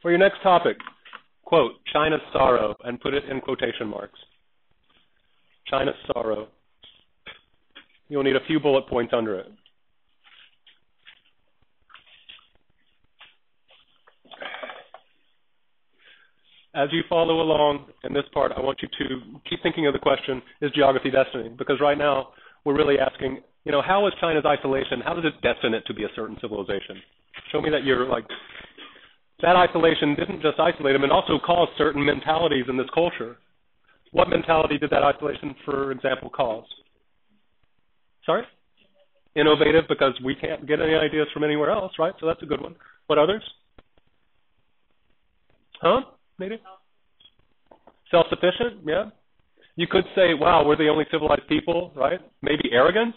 For your next topic, quote, China's sorrow, and put it in quotation marks. China's sorrow. You'll need a few bullet points under it. As you follow along in this part, I want you to keep thinking of the question, is geography destiny? Because right now, we're really asking, how is China's isolation, how does it destine it to be a certain civilization? Show me that you're like, that isolation didn't just isolate them, it also caused certain mentalities in this culture. What mentality did that isolation, for example, cause? Sorry? Innovative, because we can't get any ideas from anywhere else, right? So that's a good one. What others? Huh? Maybe? Self-sufficient, yeah. You could say, wow, we're the only civilized people, right? Maybe arrogance,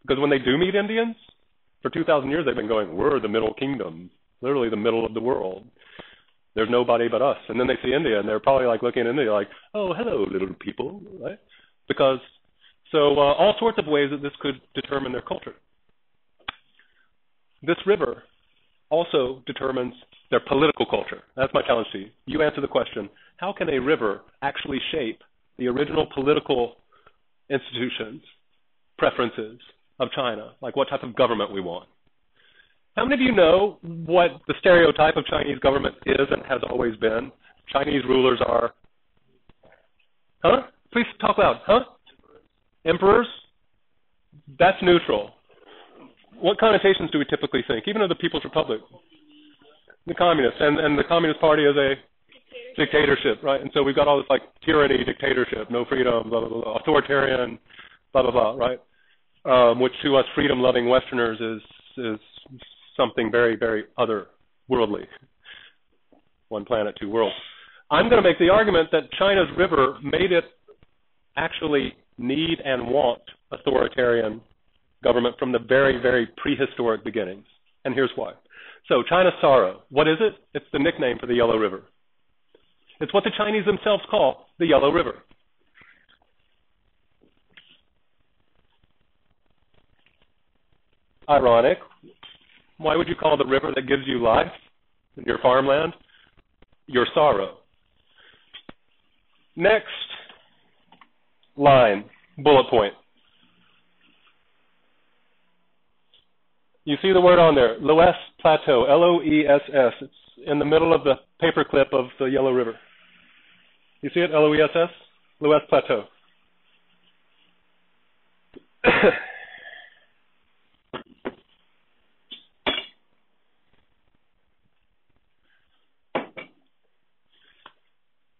because when they do meet Indians, for 2,000 years they've been going, we're the middle kingdom, literally the middle of the world. There's nobody but us. And then they see India, and they're probably like looking at India like, oh, hello, little people, right? Because, all sorts of ways that this could determine their culture. This river also determines their political culture. That's my challenge to you. You answer the question, how can a river actually shape the original political institutions, preferences of China, like what type of government we want? How many of you know what the stereotype of Chinese government is and has always been? Chinese rulers are, huh? Please talk loud, huh? Emperors? That's neutral. What connotations do we typically think, even of the People's Republic? The communists, and the Communist Party is a dictatorship, right? And so we've got all this like tyranny, dictatorship, no freedom, blah, blah, blah, authoritarian, blah, blah, blah, right? Which to us freedom-loving Westerners is something very, very otherworldly. One planet, two worlds. I'm going to make the argument that China's river made it actually need and want authoritarian government from the very, very prehistoric beginnings. And here's why. So China's sorrow, what is it? It's the nickname for the Yellow River. It's what the Chinese themselves call the Yellow River. Ironic. Why would you call the river that gives you life in your farmland your sorrow? Next line, bullet point. You see the word on there, Loess Plateau, L-O-E-S-S. It's in the middle of the paperclip of the Yellow River. You see it, L-O-E-S-S? Loess Plateau.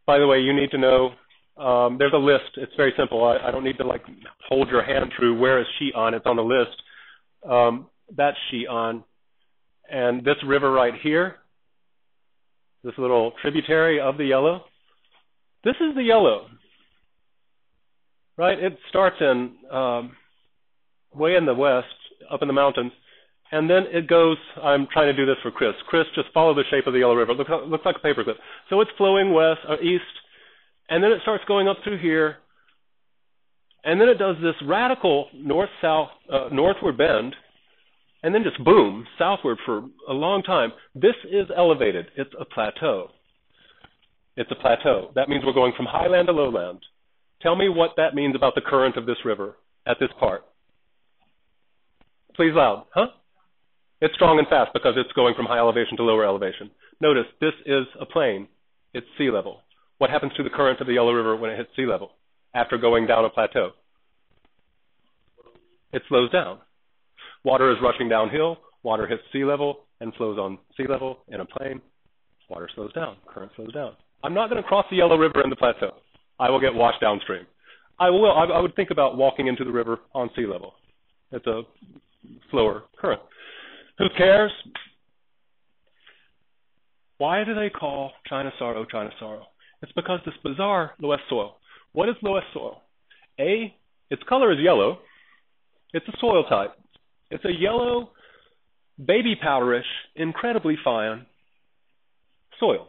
By the way, you need to know, there's a list. It's very simple. I don't need to like hold your hand through where is Xi'an. It's on the list. That's Xi'an. And this river right here, this little tributary of the Yellow, this is the Yellow, right? It starts in way in the west, up in the mountains, and then it goes, I'm trying to do this for Chris. Chris, just follow the shape of the Yellow River. It looks like a paperclip. So it's flowing west, east, and then it starts going up through here, and then it does this radical north-south, northward bend, and then just boom, southward for a long time. This is elevated. It's a plateau. It's a plateau. That means we're going from highland to lowland. Tell me what that means about the current of this river at this part. Please loud, huh? It's strong and fast because it's going from high elevation to lower elevation. Notice, this is a plain. It's sea level. What happens to the current of the Yellow River when it hits sea level after going down a plateau? It slows down. Water is rushing downhill, water hits sea level and flows on sea level in a plain. Water slows down, current slows down. I'm not going to cross the Yellow River in the plateau. I will get washed downstream. I would think about walking into the river on sea level. It's a slower current. Who cares? Why do they call China sorrow China sorrow? It's because this bizarre Loess soil. What is Loess soil? Its color is yellow. It's a soil type. It's a yellow, baby powderish, incredibly fine soil.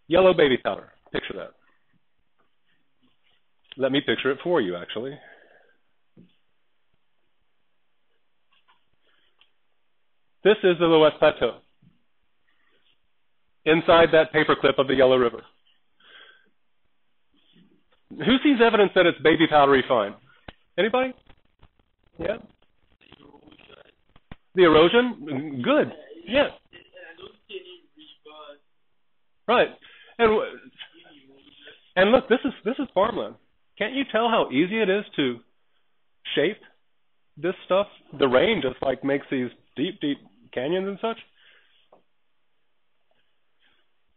Yellow baby powder. Picture that. Let me picture it for you, actually. This is the Loess Plateau. inside that paperclip of the Yellow River. Who sees evidence that it's baby powdery fine? Anybody? Yeah? The erosion? Good. Yeah. Right. And look, this is farmland. Can't you tell how easy it is to shape this stuff? The rain just like makes these deep, deep canyons and such.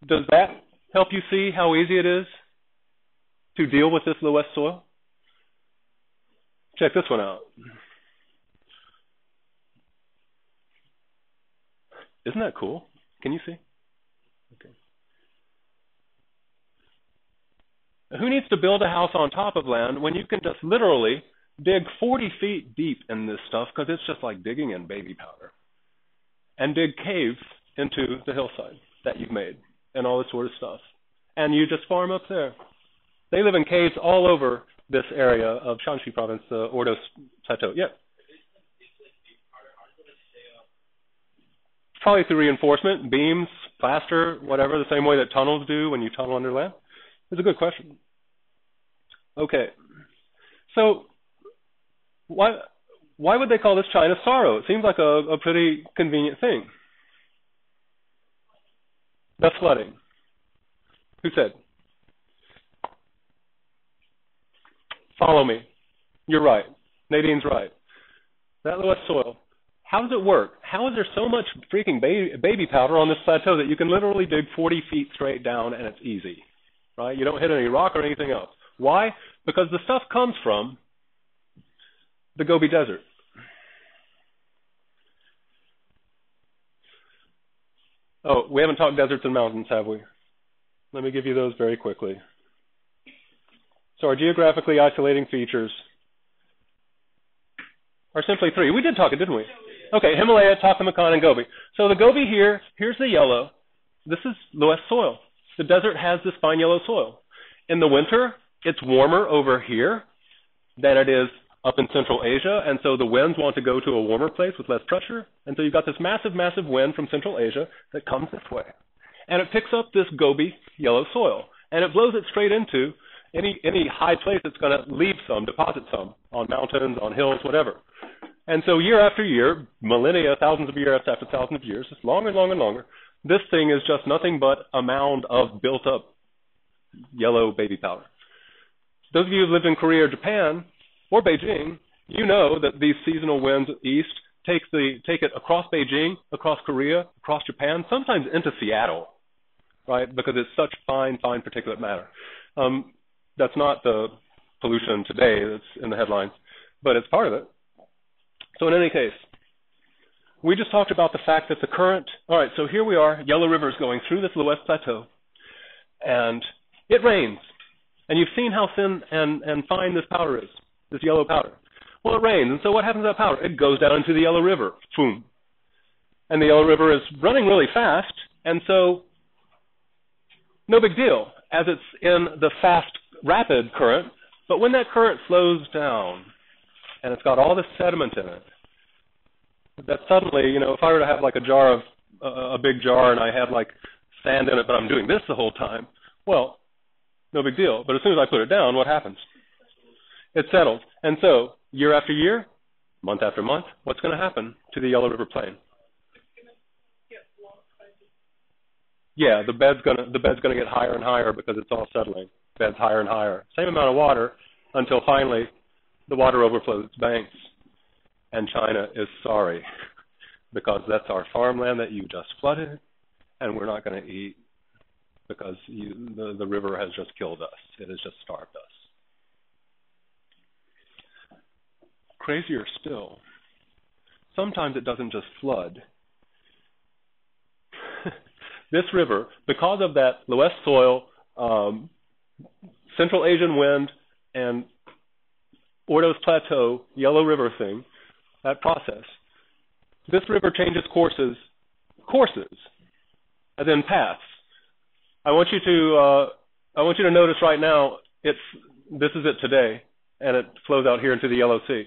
Does that help you see how easy it is to deal with this Loess soil? Check this one out. Isn't that cool? Can you see? Okay. Who needs to build a house on top of land when you can just literally dig 40 feet deep in this stuff, because it's just like digging in baby powder, and dig caves into the hillside that you've made and all this sort of stuff. And you just farm up there. They live in caves all over this area of Shanxi province, the Ordos Plateau. Yeah. Probably through reinforcement, beams, plaster, whatever, the same way that tunnels do when you tunnel under land. It's a good question. Okay. So why would they call this China's sorrow? It seems like a pretty convenient thing. The flooding. Who said? Follow me. You're right. Nadine's right. That Loess soil. How does it work? How is there so much freaking baby powder on this plateau that you can literally dig 40 feet straight down and it's easy? Right? You don't hit any rock or anything else. Why? Because the stuff comes from the Gobi Desert. Oh, we haven't talked deserts and mountains, have we? Let me give you those very quickly. So our geographically isolating features are simply three. We did talk it, didn't we? Okay, Himalaya, Taklamakan, and Gobi. So the Gobi here, here's the yellow. This is Loess soil. The desert has this fine yellow soil. In the winter, it's warmer over here than it is up in Central Asia, and so the winds want to go to a warmer place with less pressure, and so you've got this massive, massive wind from Central Asia that comes this way. And it picks up this Gobi yellow soil, and it blows it straight into any high place that's going to leave some, deposit some, on mountains, on hills, whatever. And so year after year, millennia, thousands of years after thousands of years, just longer and longer and longer, this thing is just nothing but a mound of built-up yellow baby powder. Those of you who lived in Korea or Japan or Beijing, you know that these seasonal winds east take it across Beijing, across Korea, across Japan, sometimes into Seattle, right? Because it's such fine, fine particulate matter. That's not the pollution today that's in the headlines, but it's part of it. So in any case, we just talked about the fact that the current, all right, so here we are, Yellow River is going through this Loess Plateau, and it rains. And you've seen how thin and fine this powder is, this yellow powder. Well, it rains, and so what happens to that powder? It goes down into the Yellow River, boom. And the Yellow River is running really fast, and so no big deal, as it's in the fast, rapid current. But when that current slows down, and it's got all this sediment in it, that suddenly, you know, if I were to have like a jar of, a big jar and I had like sand in it, but I'm doing this the whole time, well, no big deal. But as soon as I put it down, what happens? It settles. And so, year after year, month after month, what's going to happen to the Yellow River Plain? Yeah, the bed's going to get higher and higher because it's all settling. Bed's higher and higher. Same amount of water until finally the water overflows its banks. And China is sorry because that's our farmland that you just flooded, and we're not going to eat because the river has just killed us. It has just starved us. Crazier still, sometimes it doesn't just flood. This river, because of that Loess soil, Central Asian wind, and Ordos Plateau, Yellow River thing, that process, this river changes courses, as in paths. I want you to notice right now, this is it today, and it flows out here into the Yellow Sea.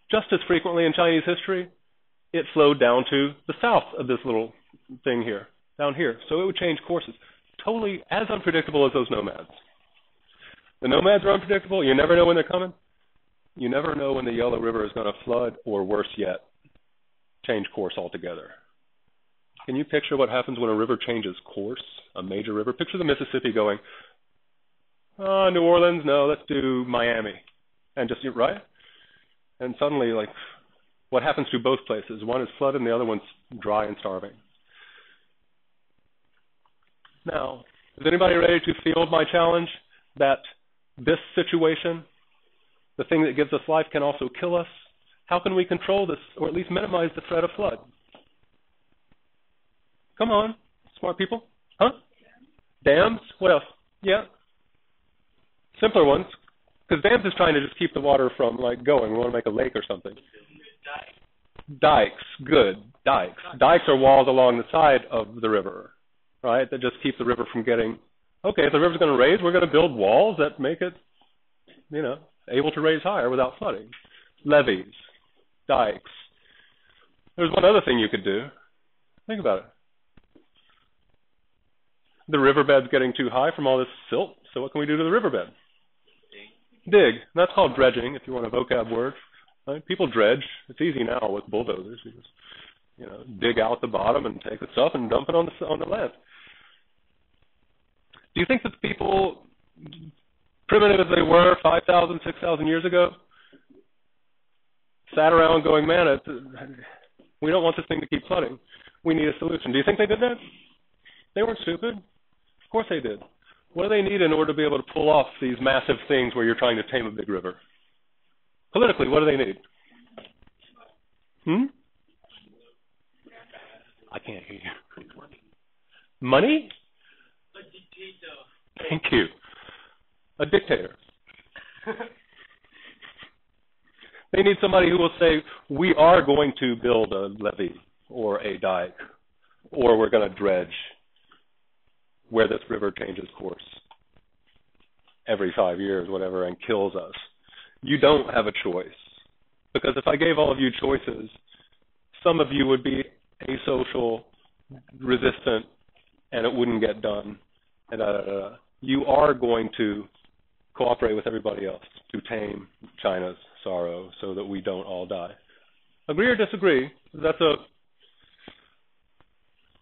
Just as frequently in Chinese history, it flowed down to the south of this little thing here. down here. So it would change courses. Totally as unpredictable as those nomads. The nomads are unpredictable. You never know when they're coming. You never know when the Yellow River is going to flood, or worse yet, change course altogether. Can you picture what happens when a river changes course, a major river? Picture the Mississippi going, New Orleans, no, let's do Miami. And just, right? And suddenly, like, what happens to both places? One is flooded and the other one's dry and starving. Now, is anybody ready to field my challenge that this situation, the thing that gives us life, can also kill us? How can we control this, or at least minimize the threat of flood? Come on, smart people. Huh? Dams? What else? Yeah. Simpler ones. Because dams is trying to just keep the water from, like, going. We want to make a lake or something. Dikes. Good. Dikes. Dikes are walls along the side of the river, right, that just keep the river from getting, okay, if the river's going to raise, we're going to build walls that make it, able to raise higher without flooding. Levees. Dikes. There's one other thing you could do. Think about it. The riverbed's getting too high from all this silt, so what can we do to the riverbed? Dig. That's called dredging, if you want a vocab word. Right? People dredge. It's easy now with bulldozers. You just, dig out the bottom and take the stuff and dump it on the land. Do you think that people, primitive as they were 5,000, 6,000 years ago, sat around going, man, we don't want this thing to keep flooding. We need a solution. Do you think they did that? They weren't stupid. Of course they did. What do they need in order to be able to pull off these massive things where you're trying to tame a big river? Politically, what do they need? I can't hear you. Money? A dictator. Thank you. A dictator. They need somebody who will say, we are going to build a levee or a dike, or we're going to dredge where this river changes course every 5 years, whatever, and kills us. You don't have a choice. Because if I gave all of you choices, some of you would be asocial, resistant, and it wouldn't get done. And You are going to cooperate with everybody else to tame China's sorrow so that we don't all die. Agree or disagree?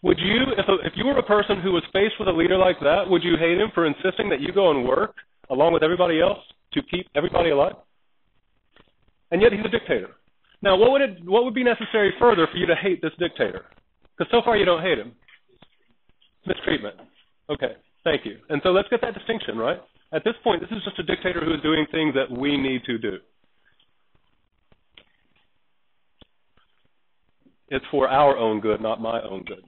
Would you, if you were a person who was faced with a leader like that, would you hate him for insisting that you go and work along with everybody else to keep everybody alive? And yet he's a dictator. Now, what would be necessary further for you to hate this dictator? Because so far you don't hate him. Mistreatment. Okay, thank you. And so let's get that distinction, right? At this point, this is just a dictator who is doing things that we need to do. It's for our own good, not my own good.